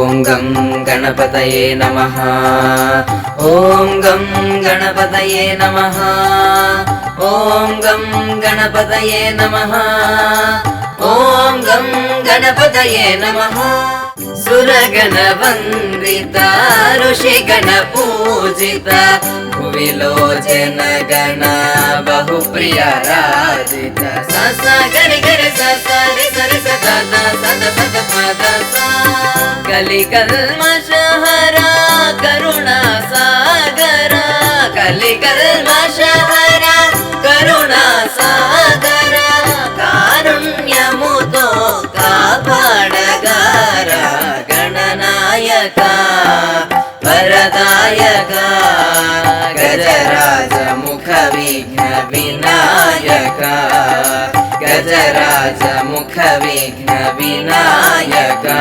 ॐ गं गणपतये नमः। ॐ गं गणपतये नमः। ॐ गं गणपतये नमः। ॐ गं गणपतये नमः। सुरगणवन्दिता ऋषिगणपूजिता भुविलो जनगण बहुप्रिया राजिता। सा सा गरि गरि सा सा रि सरि स दा दा सा दा सा दा प दा सा। कलिकल्मषहरा करुणा सागरा कलिकल्मषहरा करुणा सागरा कारुण्यमुतो कापाडगारा गणनायका वरदायका गजराज मुख विघ्न विनायका गजराज मुख विघ्न विनायका।